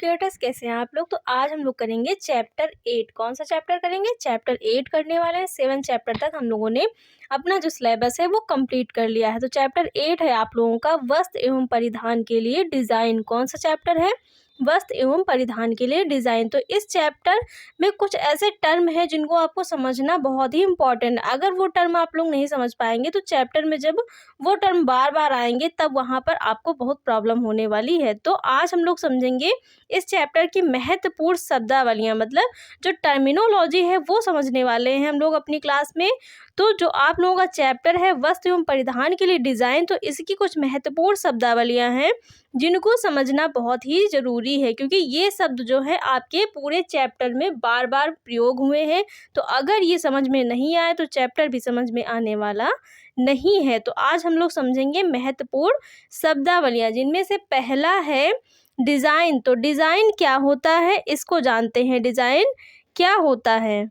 Creators, कैसे हैं आप लोग। तो आज हम लोग करेंगे चैप्टर 8। कौन सा चैप्टर करेंगे? चैप्टर 8 करने वाले हैं। 7 चैप्टर तक हम लोगों ने अपना जो सिलेबस है वो कंप्लीट कर लिया है। तो चैप्टर 8 है आप लोगों का वस्त्र एवं परिधान के लिए डिज़ाइन। कौन सा चैप्टर है? वस्त्र एवं परिधान के लिए डिज़ाइन। तो इस चैप्टर में कुछ ऐसे टर्म है जिनको आपको समझना बहुत ही इम्पोर्टेंट है। अगर वो टर्म आप लोग नहीं समझ पाएंगे तो चैप्टर में जब वो टर्म बार बार आएंगे तब वहाँ पर आपको बहुत प्रॉब्लम होने वाली है। तो आज हम लोग समझेंगे इस चैप्टर की महत्वपूर्ण शब्दावलियाँ, मतलब जो टर्मिनोलॉजी है वो समझने वाले हैं हम लोग अपनी क्लास में। तो जो आप लोगों का चैप्टर है वस्त्र एवं परिधान के लिए डिज़ाइन, तो इसकी कुछ महत्वपूर्ण शब्दावलियाँ हैं जिनको समझना बहुत ही ज़रूरी है, क्योंकि ये शब्द जो है आपके पूरे चैप्टर में बार बार प्रयोग हुए हैं। तो अगर ये समझ में नहीं आए तो चैप्टर भी समझ में आने वाला नहीं है। तो आज हम लोग समझेंगे महत्वपूर्ण शब्दावलियाँ, जिनमें से पहला है डिज़ाइन। तो डिज़ाइन क्या होता है इसको जानते हैं। डिज़ाइन क्या होता है?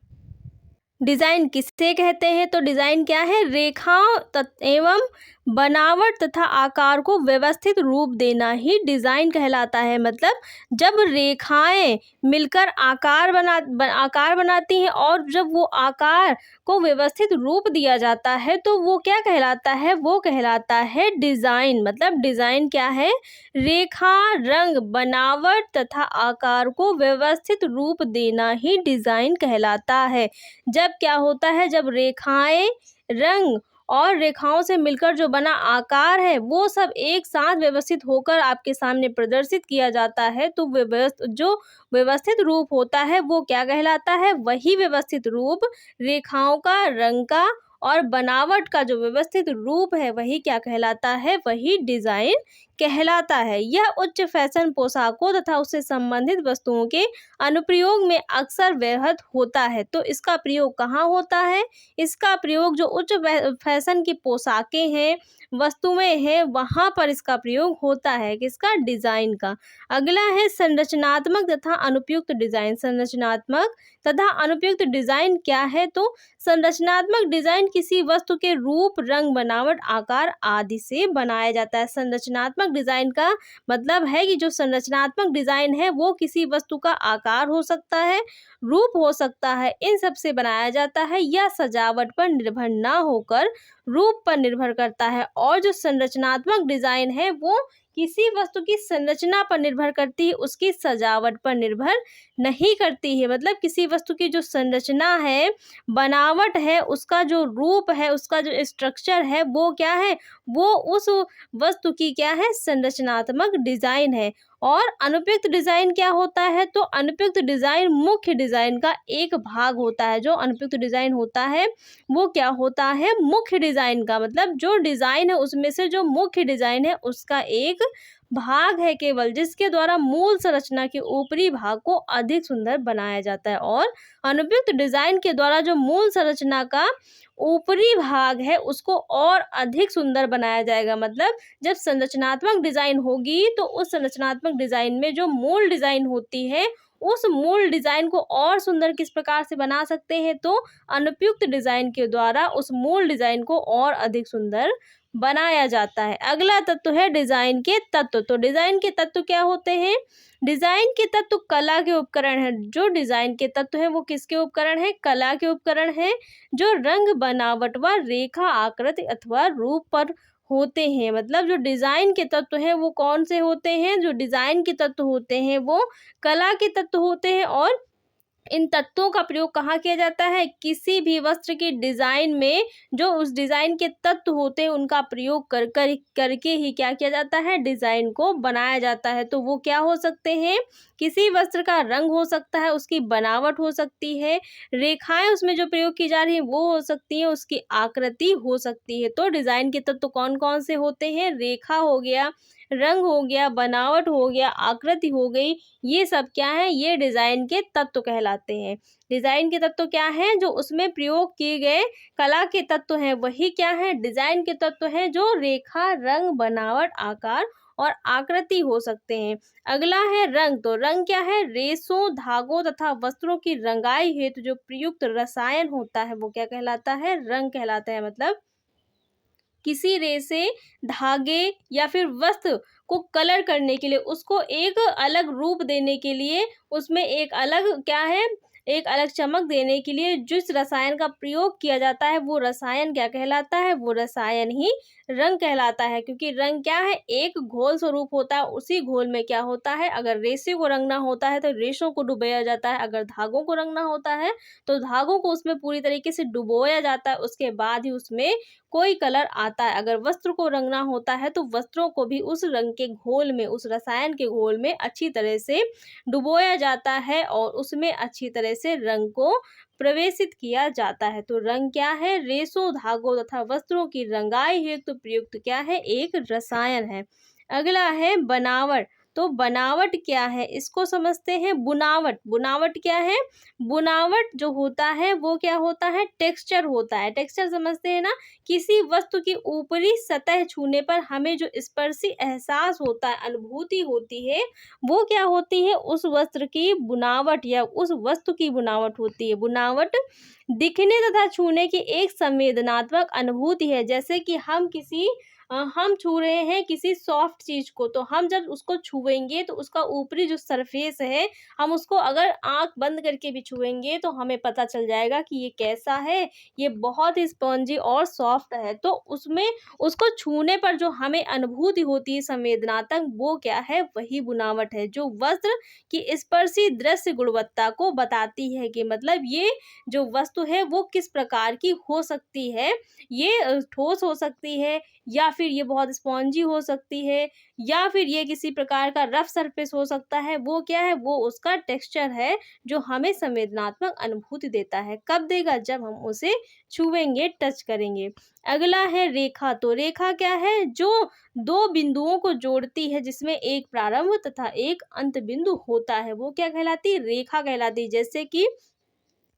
डिज़ाइन किसे कहते हैं? तो डिज़ाइन क्या है? रेखाओं एवं बनावट तथा आकार को व्यवस्थित रूप देना ही डिज़ाइन कहलाता है। मतलब जब रेखाएं मिलकर आकार बनाती हैं और जब वो आकार को व्यवस्थित रूप दिया जाता है तो वो क्या कहलाता है? वो कहलाता है डिज़ाइन। मतलब डिज़ाइन क्या है? रेखा, रंग, बनावट तथा आकार को व्यवस्थित रूप देना ही डिज़ाइन कहलाता है। जब क्या होता है? जब रेखाएं, रंग और रेखाओं से मिलकर जो बना आकार है वो सब एक साथ व्यवस्थित होकर आपके सामने प्रदर्शित किया जाता है, तो जो व्यवस्थित रूप होता है वो क्या कहलाता है? वही व्यवस्थित रूप रेखाओं का, रंग का और बनावट का जो व्यवस्थित रूप है वही क्या कहलाता है? वही डिज़ाइन कहलाता है। यह उच्च फैशन पोशाकों तथा उससे संबंधित वस्तुओं के अनुप्रयोग में अक्सर व्यवहृत होता है। तो इसका प्रयोग कहाँ होता है? इसका प्रयोग जो उच्च फैशन की पोशाकें हैं, वस्तुएं हैं, वहाँ पर इसका प्रयोग होता है। किसका? डिज़ाइन का। अगला है संरचनात्मक तथा अनुपयुक्त डिज़ाइन। संरचनात्मक तथा अनुपयुक्त डिज़ाइन क्या है? तो संरचनात्मक डिज़ाइन किसी वस्तु के रूप, रंग, बनावट, आकार आदि से बनाया जाता है। संरचनात्मक डिज़ाइन का मतलब है कि जो संरचनात्मक डिज़ाइन है वो किसी वस्तु का आकार हो सकता है, रूप हो सकता है, इन सब से बनाया जाता है या सजावट पर निर्भर ना होकर रूप पर निर्भर करता है। और जो संरचनात्मक डिज़ाइन है वो किसी वस्तु की संरचना पर निर्भर करती है, उसकी सजावट पर निर्भर नहीं करती है। मतलब किसी वस्तु की जो संरचना है, बनावट है, उसका जो रूप है, उसका जो स्ट्रक्चर है वो क्या है? वो उस वस्तु की क्या है? संरचनात्मक डिज़ाइन है। और अनुपयुक्त डिज़ाइन क्या होता है? तो अनुपयुक्त डिज़ाइन मुख्य डिज़ाइन का एक भाग होता है। जो अनुपयुक्त डिज़ाइन होता है वो क्या होता है? मुख्य डिज़ाइन का। मतलब जो डिज़ाइन है उसमें से जो मुख्य डिज़ाइन है उसका एक भाग है केवल, जिसके द्वारा मूल संरचना के ऊपरी भाग को अधिक सुंदर बनाया जाता है। और अनुपयुक्त डिज़ाइन के द्वारा जो मूल संरचना का ऊपरी भाग है उसको और अधिक सुंदर बनाया जाएगा। मतलब जब संरचनात्मक डिज़ाइन होगी तो उस संरचनात्मक डिज़ाइन में जो मूल डिज़ाइन होती है उस मूल डिज़ाइन को और सुंदर किस प्रकार से बना सकते हैं? तो अनुपयुक्त डिज़ाइन के द्वारा उस मूल डिज़ाइन को और अधिक सुंदर बनाया जाता है। अगला तत्व है डिज़ाइन के तत्व। तो डिज़ाइन के तत्व क्या होते हैं? डिज़ाइन के तत्व कला के उपकरण हैं। जो डिज़ाइन के तत्व हैं वो किसके उपकरण हैं? कला के उपकरण हैं, जो रंग, बनावट व रेखा, आकृति अथवा रूप पर होते हैं। मतलब जो डिज़ाइन के तत्व हैं वो कौन से होते हैं? जो डिज़ाइन के तत्व होते हैं वो कला के तत्व होते हैं। और इन तत्वों का प्रयोग कहाँ किया जाता है? किसी भी वस्त्र की डिज़ाइन में जो उस डिज़ाइन के तत्व होते हैं उनका प्रयोग करके ही क्या किया जाता है? डिज़ाइन को बनाया जाता है। तो वो क्या हो सकते हैं? किसी वस्त्र का रंग हो सकता है, उसकी बनावट हो सकती है, रेखाएं उसमें जो प्रयोग की जा रही हैं वो हो सकती हैं, उसकी आकृति हो सकती है। तो डिज़ाइन के तत्व कौन कौन से होते हैं? रेखा हो गया, रंग हो गया, बनावट हो गया, आकृति हो गई, ये सब क्या है? ये डिज़ाइन के तत्व कहलाते हैं। डिज़ाइन के तत्व क्या हैं? जो उसमें प्रयोग किए गए कला के तत्व हैं वही क्या है? डिज़ाइन के तत्व हैं, जो रेखा, रंग, बनावट, आकार और आकृति हो सकते हैं। अगला है रंग। तो रंग क्या है? रेशों, धागों तथा वस्त्रों की रंगाई हेतु जो प्रयुक्त रसायन होता है वो क्या कहलाता है? रंग कहलाता है। मतलब किसी रेशे, धागे या फिर वस्त्र को कलर करने के लिए, उसको एक अलग रूप देने के लिए, उसमें एक अलग क्या है, एक अलग चमक देने के लिए जिस रसायन का प्रयोग किया जाता है वो रसायन क्या कहलाता है, वो रसायन ही रंग कहलाता है। क्योंकि रंग क्या है, एक घोल स्वरूप होता है, उसी घोल में क्या होता है, अगर रेशे को रंगना होता है तो रेशों को डुबोया जाता है, अगर धागों को रंगना होता है तो धागों को उसमें पूरी तरीके से डुबोया जाता है, उसके बाद ही उसमें कोई कलर आता है। अगर वस्त्र को रंगना होता है तो वस्त्रों को भी उस रंग के घोल में, उस रसायन के घोल में अच्छी तरह से डुबोया जाता है और उसमें अच्छी तरह से रंग को प्रवेशित किया जाता है। तो रंग क्या है, रेशों, धागों तथा वस्त्रों की रंगाई हेतु प्रयुक्त क्या है, एक रसायन है। अगला है बनावट। तो बनावट क्या है, इसको समझते हैं। बुनावट, बुनावट क्या है, बुनावट जो होता है वो क्या होता है, टेक्सचर होता है। टेक्सचर समझते हैं ना, किसी वस्तु की ऊपरी सतह छूने पर हमें जो स्पर्शी एहसास होता है, अनुभूति होती है, वो क्या होती है, उस वस्त्र की बुनावट या उस वस्तु की बुनावट होती है। बुनावट दिखने तथा छूने की एक संवेदनात्मक अनुभूति है। जैसे कि हम छू रहे हैं किसी सॉफ्ट चीज को, तो हम जब उसको छुएंगे तो उसका ऊपरी जो सरफेस है, हम उसको अगर आंख बंद करके भी छुएंगे तो हमें पता चल जाएगा कि ये कैसा है, ये बहुत ही स्पॉन्जी और सॉफ्ट है। तो उसमें उसको छूने पर जो हमें अनुभूति होती है संवेदनात्मक, वो क्या है, वही बुनावट है, जो वस्त्र की स्पर्शी दृश्य गुणवत्ता को बताती है कि मतलब ये जो वस्तु है वो किस प्रकार की हो सकती है। ये ठोस हो सकती है, या फिर ये बहुत स्पॉन्जी हो सकती है, या फिर ये किसी प्रकार का रफ सरफेस हो सकता है। वो क्या है, वो उसका टेक्सचर है जो हमें संवेदनात्मक अनुभूति देता है। कब देगा, जब हम उसे छुएंगे, टच करेंगे। अगला है रेखा। तो रेखा क्या है, जो दो बिंदुओं को जोड़ती है, जिसमें एक प्रारंभ तथा एक अंत बिंदु होता है, वो क्या कहलाती है, रेखा कहलाती है। जैसे कि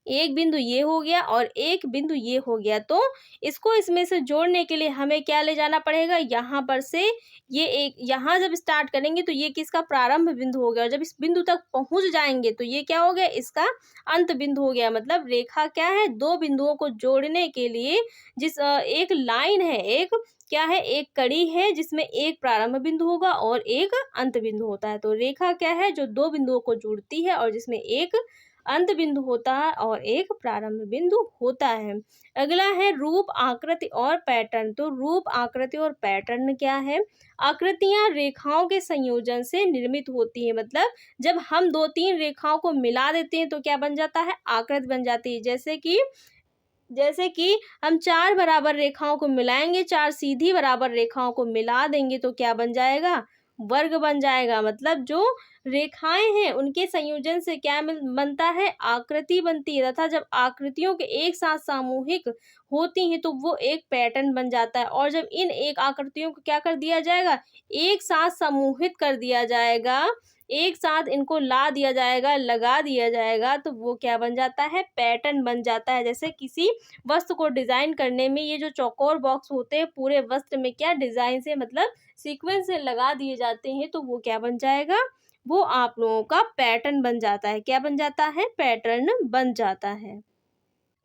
एक बिंदु ये हो गया और एक बिंदु ये हो गया, तो इसको इसमें से जोड़ने के लिए हमें क्या ले जाना पड़ेगा, यहाँ पर से ये एक, यहाँ जब स्टार्ट करेंगे तो ये किसका प्रारंभ बिंदु हो गया, और जब इस बिंदु तक पहुंच जाएंगे तो ये क्या हो गया, इसका अंत बिंदु हो गया। मतलब रेखा क्या है, दो बिंदुओं को जोड़ने के लिए एक लाइन है, एक क्या है, एक कड़ी है जिसमें एक प्रारंभ बिंदु होगा और एक अंत बिंदु होता है। तो रेखा क्या है, जो दो बिंदुओं को जोड़ती है और जिसमें एक अंत बिंदु होता है और एक प्रारंभ बिंदु होता है। अगला है रूप, आकृति और पैटर्न। तो रूप, आकृति और पैटर्न क्या है, आकृतियां रेखाओं के संयोजन से निर्मित होती है। मतलब जब हम दो तीन रेखाओं को मिला देते हैं तो क्या बन जाता है, आकृति बन जाती है। जैसे कि हम चार बराबर रेखाओं को मिलाएंगे, चार सीधी बराबर रेखाओं को मिला देंगे तो क्या बन जाएगा, वर्ग बन जाएगा। मतलब जो रेखाएं हैं उनके संयोजन से क्या बनता है, आकृति बनती है, तथा जब आकृतियों के एक साथ सामूहिक होती हैं तो वो एक पैटर्न बन जाता है। और जब इन एक आकृतियों को क्या कर दिया जाएगा, एक साथ समूहित कर दिया जाएगा, एक साथ इनको ला दिया जाएगा, लगा दिया जाएगा, तो वो क्या बन जाता है, पैटर्न बन जाता है। जैसे किसी वस्त्र को डिजाइन करने में ये जो चौकोर बॉक्स होते हैं पूरे वस्त्र में क्या डिजाइन से, मतलब सीक्वेंस से लगा दिए जाते हैं, तो वो क्या बन जाएगा, वो आप लोगों का पैटर्न बन जाता है। क्या बन जाता है, पैटर्न बन जाता है।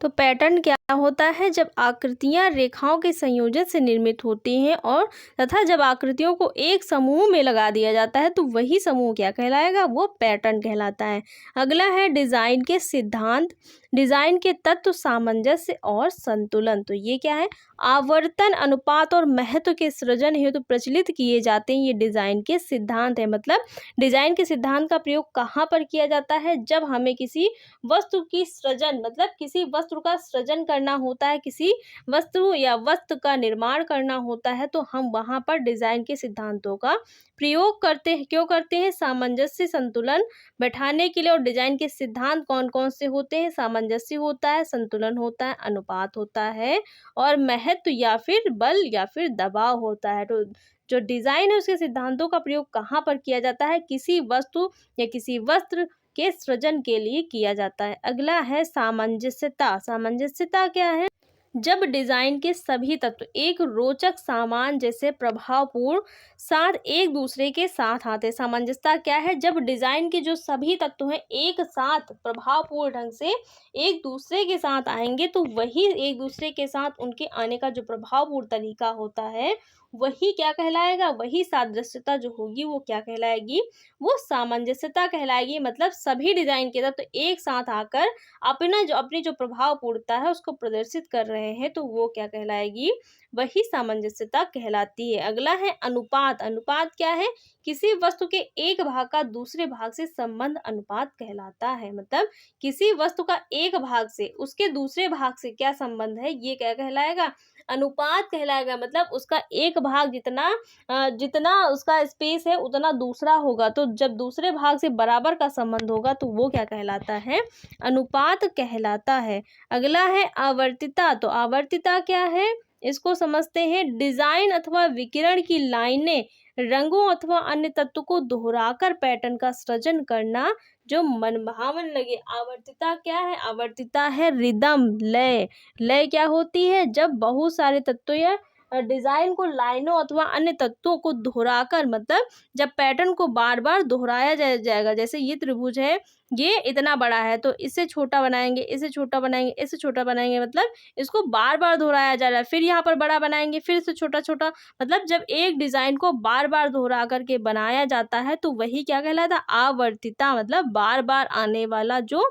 तो पैटर्न क्या होता है, जब आकृतियां रेखाओं के संयोजन से निर्मित होती हैं और तथा जब आकृतियों को एक समूह में लगा दिया जाता है तो वही समूह क्या कहलाएगा, वो पैटर्न कहलाता है। अगला है डिजाइन के सिद्धांत। डिजाइन के तत्व, सामंजस्य और संतुलन। तो ये क्या है, आवर्तन, अनुपात और महत्व के सृजन हेतु प्रचलित किए जाते हैं, ये डिजाइन के सिद्धांत है। मतलब डिजाइन के सिद्धांत का प्रयोग कहाँ पर किया जाता है, जब हमें किसी वस्तु की सृजन, मतलब किसी वस्तु का सृजन करना होता है, किसी वस्तु या वस्तु का निर्माण करना होता है, तो हम वहां पर डिजाइन के सिद्धांतों का प्रयोग करते हैं। क्यों करते हैं, सामंजस्य, संतुलन बैठाने के लिए। और डिजाइन के सिद्धांत कौन कौन से होते हैं, सामंजस्य होता है, संतुलन होता है, अनुपात होता है और महत्व या फिर बल या फिर दबाव होता है। तो जो डिजाइन है उसके सिद्धांतों का प्रयोग कहाँ पर किया जाता है, किसी वस्तु या किसी वस्त्र के सृजन के लिए किया जाता है। अगला है सामंजस्यता। सामंजस्यता क्या है, जब डिजाइन के सभी तत्व एक रोचक सामान जैसे प्रभावपूर्ण साथ एक दूसरे के साथ आते हैं। सामंजस्यता क्या है, जब डिजाइन के जो सभी तत्व हैं एक साथ प्रभावपूर्ण ढंग से एक दूसरे के साथ आएंगे तो वही एक दूसरे के साथ उनके आने का जो प्रभावपूर्ण तरीका होता है वही क्या कहलाएगा, वही सादृश्यता जो होगी वो क्या कहलाएगी, वो सामंजस्यता कहलाएगी। मतलब सभी डिजाइन के तत्व एक साथ आकर अपनी जो प्रभावपूर्णता है उसको प्रदर्शित कर रहे हैं, तो वो क्या कहलाएगी, वही सामंजस्यता कहलाती है। अगला है अनुपात। अनुपात क्या है, किसी वस्तु के एक भाग का दूसरे भाग से संबंध अनुपात कहलाता है। मतलब किसी वस्तु का एक भाग से उसके दूसरे भाग से क्या संबंध है, ये क्या कहलाएगा, अनुपात कहलाएगा। मतलब उसका एक भाग जितना उसका स्पेस है उतना दूसरा होगा, तो जब दूसरे भाग से बराबर का संबंध होगा तो वो क्या कहलाता है, अनुपात कहलाता है। अगला है आवर्तिता। तो आवर्तिता क्या है, इसको समझते हैं। डिजाइन अथवा विकिरण की लाइनें रंगों अथवा अन्य तत्व को दोहराकर पैटर्न का सृजन करना जो मनभावन लगे। आवर्तिता क्या है, आवर्तिता है रिदम, लय। लय क्या होती है, जब बहुत सारे तत्व या डिजाइन को लाइनों अथवा अन्य तत्वों को दोहराकर, मतलब जब पैटर्न को बार बार दोहराया जाएगा। जैसे ये त्रिभुज है, ये इतना बड़ा है तो इससे छोटा बनाएंगे, इससे छोटा बनाएंगे, इससे छोटा बनाएंगे, मतलब इसको बार बार दोहराया जा रहा है। फिर यहाँ पर बड़ा बनाएंगे, फिर से छोटा छोटा। मतलब जब एक डिजाइन को बार बार दोहरा करके बनाया जाता है तो वही क्या कहलाता है, आवर्तिता। मतलब बार बार आने वाला जो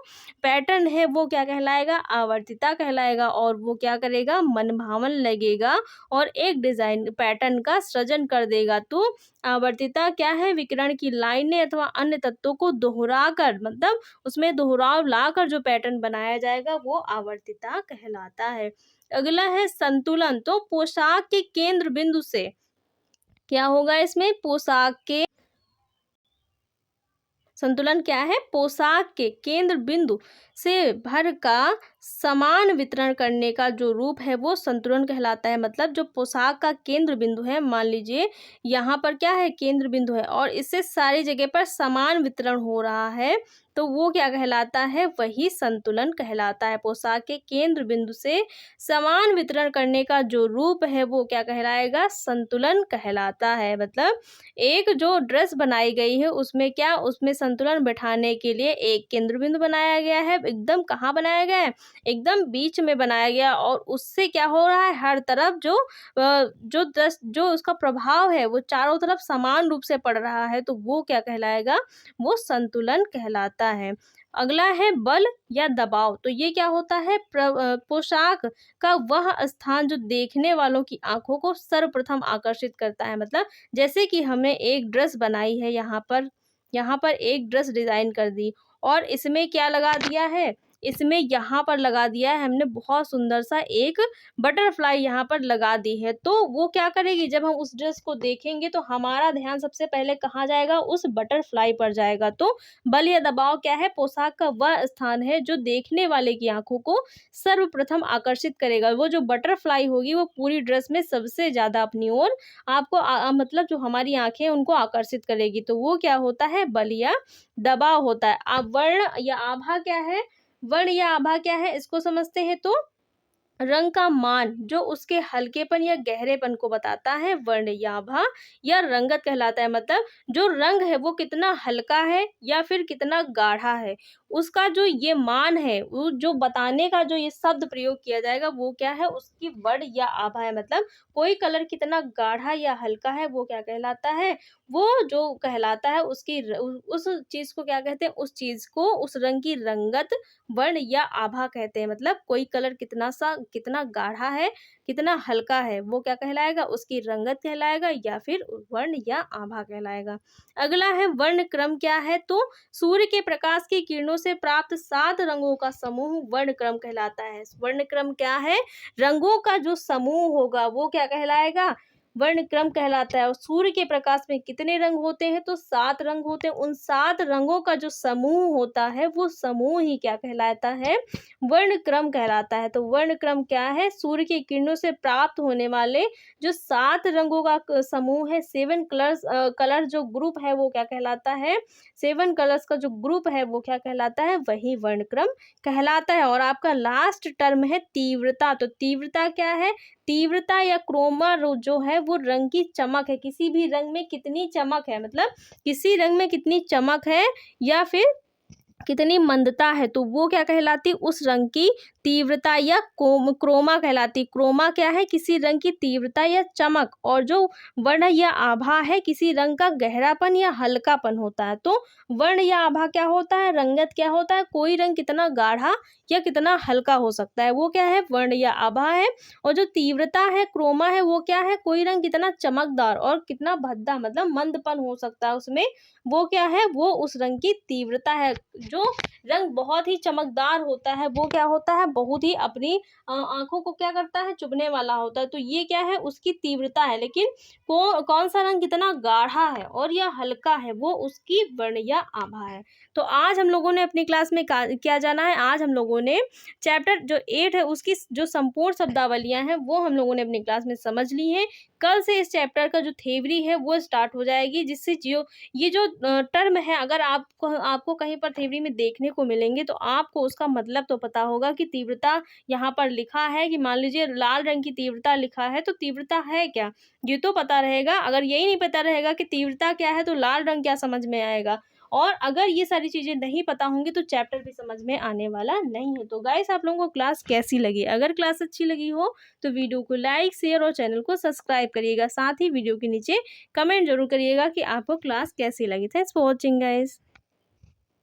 पैटर्न है वो क्या कहलाएगा, आवर्तिता कहलाएगा। और वो क्या करेगा, मनभावन लगेगा और एक डिजाइन पैटर्न का सृजन कर देगा। तो आवर्तिता क्या है, विकिरण की लाइनें अथवा अन्य तत्वों को दोहराकर, मतलब उसमें दोहराव लाकर जो पैटर्न बनाया जाएगा वो आवर्तिता कहलाता है। अगला है संतुलन। तो पोशाक के केंद्र बिंदु से क्या होगा, इसमें पोशाक के संतुलन क्या है, पोशाक के केंद्र बिंदु से भर का समान वितरण करने का जो रूप है वो संतुलन कहलाता है। मतलब जो पोशाक का केंद्र बिंदु है, मान लीजिए यहाँ पर क्या है, केंद्र बिंदु है और इससे सारी जगह पर समान वितरण हो रहा है, तो वो क्या कहलाता है, वही संतुलन कहलाता है। पोशाक के केंद्र बिंदु से समान वितरण करने का जो रूप है वो क्या कहलाएगा, संतुलन कहलाता है। मतलब एक जो ड्रेस बनाई गई है उसमें क्या, उसमें संतुलन बैठाने के लिए एक केंद्र बिंदु बनाया गया है। एकदम कहाँ बनाया गया है, एकदम बीच में बनाया गया, और उससे क्या हो रहा है, हर तरफ जो उसका प्रभाव है वो चारों तरफ समान रूप से पड़ रहा है, तो वो क्या कहलाएगा, वो संतुलन कहलाता है। अगला है बल या दबाव। तो ये क्या होता है, पोशाक का वह स्थान जो देखने वालों की आंखों को सर्वप्रथम आकर्षित करता है। मतलब जैसे कि हमने एक ड्रेस बनाई है, यहाँ पर एक ड्रेस डिजाइन कर दी और इसमें क्या लगा दिया है, इसमें यहाँ पर लगा दिया है हमने बहुत सुंदर सा एक बटरफ्लाई यहाँ पर लगा दी है। तो वो क्या करेगी, जब हम उस ड्रेस को देखेंगे तो हमारा ध्यान सबसे पहले कहाँ जाएगा, उस बटरफ्लाई पर जाएगा। तो बल या दबाव क्या है, पोशाक का वह स्थान है जो देखने वाले की आंखों को सर्वप्रथम आकर्षित करेगा। वो जो बटरफ्लाई होगी वो पूरी ड्रेस में सबसे ज्यादा अपनी ओर आपको मतलब जो हमारी आंखें उनको आकर्षित करेगी, तो वो क्या होता है, बल या दबाव होता है। अब वर्ण या आभा क्या है, वर्ण या आभा क्या है, इसको समझते हैं। तो रंग का मान जो उसके हल्केपन या गहरेपन को बताता है, वर्ण या आभा या रंगत कहलाता है। मतलब जो रंग है वो कितना हल्का है या फिर कितना गाढ़ा है, उसका जो ये मान है, वो जो बताने का जो ये शब्द प्रयोग किया जाएगा वो क्या है, उसकी वर्ण या आभा है। मतलब कोई कलर कितना गाढ़ा या हल्का है वो क्या कहलाता है, वो जो कहलाता है उस चीज को क्या कहते हैं, उस चीज को, उस रंग की रंगत वर्ण या आभा कहते हैं। मतलब कोई कलर कितना गाढ़ा है, कितना हल्का है, वो क्या कहलाएगा, उसकी रंगत कहलाएगा या फिर वर्ण या आभा कहलाएगा। अगला है वर्ण क्रम क्या है। तो सूर्य के प्रकाश की किरणों से प्राप्त 7 रंगों का समूह वर्ण क्रम कहलाता है। वर्ण क्रम क्या है, रंगों का जो समूह होगा वो क्या कहलाएगा, वर्ण क्रम कहलाता है। और सूर्य के प्रकाश में कितने रंग होते हैं, तो 7 रंग होते हैं। उन 7 रंगों का जो समूह होता है वो समूह ही क्या कहलाता है, वर्ण क्रम कहलाता है। तो वर्ण क्रम क्या है, सूर्य की किरणों से प्राप्त होने वाले जो 7 रंगों का समूह है, 7 कलर जो ग्रुप है वो क्या कहलाता है, 7 कलर्स का जो ग्रुप है वो क्या कहलाता है, वही वर्ण क्रम कहलाता है। और आपका लास्ट टर्म है तीव्रता। तो तीव्रता क्या है, तीव्रता या क्रोमा जो है वो रंग की चमक है, किसी भी रंग में कितनी चमक है, मतलब किसी रंग में कितनी चमक है या फिर कितनी मंदता है तो वो क्या कहलाती, उस रंग की तीव्रता या क्रोमा कहलाती। क्रोमा क्या है, किसी रंग की तीव्रता या चमक, और जो वर्ण या आभा है किसी रंग का गहरापन या हल्कापन होता है। तो वर्ण या आभा क्या होता है, रंगत क्या होता है, कोई रंग कितना गाढ़ा या कितना हल्का हो सकता है, वो क्या है, वर्ण या आभा है। और जो तीव्रता है, क्रोमा है, वो क्या है, कोई रंग कितना चमकदार और कितना भद्दा मतलब मंदपन हो सकता है उसमें, वो क्या है, वो उस रंग की तीव्रता है। जो रंग बहुत ही चमकदार होता है वो क्या होता है, बहुत ही अपनी आंखों को क्या करता है, चुभने वाला होता है। तो ये क्या है, उसकी तीव्रता है। लेकिन कौन सा रंग कितना गाढ़ा है और या हल्का है, वो उसकी वर्ण या आभा है। तो आज हम लोगों ने अपनी क्लास में क्या जाना है, आज हम लोगों ने चैप्टर जो 8 है उसकी जो संपूर्ण शब्दावलियां हैं वो हम लोगों ने अपनी क्लास में समझ ली हैं। कल से इस चैप्टर का जो थ्योरी है वो स्टार्ट हो जाएगी, जिससे ये जो टर्म है अगर आपको कहीं पर थ्योरी में देखने को मिलेंगे तो आपको उसका मतलब तो पता होगा कि तीव्रता यहाँ पर लिखा है कि मान लीजिए लाल रंग की तीव्रता लिखा है तो तीव्रता है क्या, ये तो पता रहेगा। अगर यही नहीं पता रहेगा कि तीव्रता क्या है तो लाल रंग क्या समझ में आएगा। और अगर ये सारी चीज़ें नहीं पता होंगी तो चैप्टर भी समझ में आने वाला नहीं है। तो गाइस आप लोगों को क्लास कैसी लगी, अगर क्लास अच्छी लगी हो तो वीडियो को लाइक शेयर और चैनल को सब्सक्राइब करिएगा। साथ ही वीडियो के नीचे कमेंट जरूर करिएगा कि आपको क्लास कैसी लगी। Thanks for watching guys.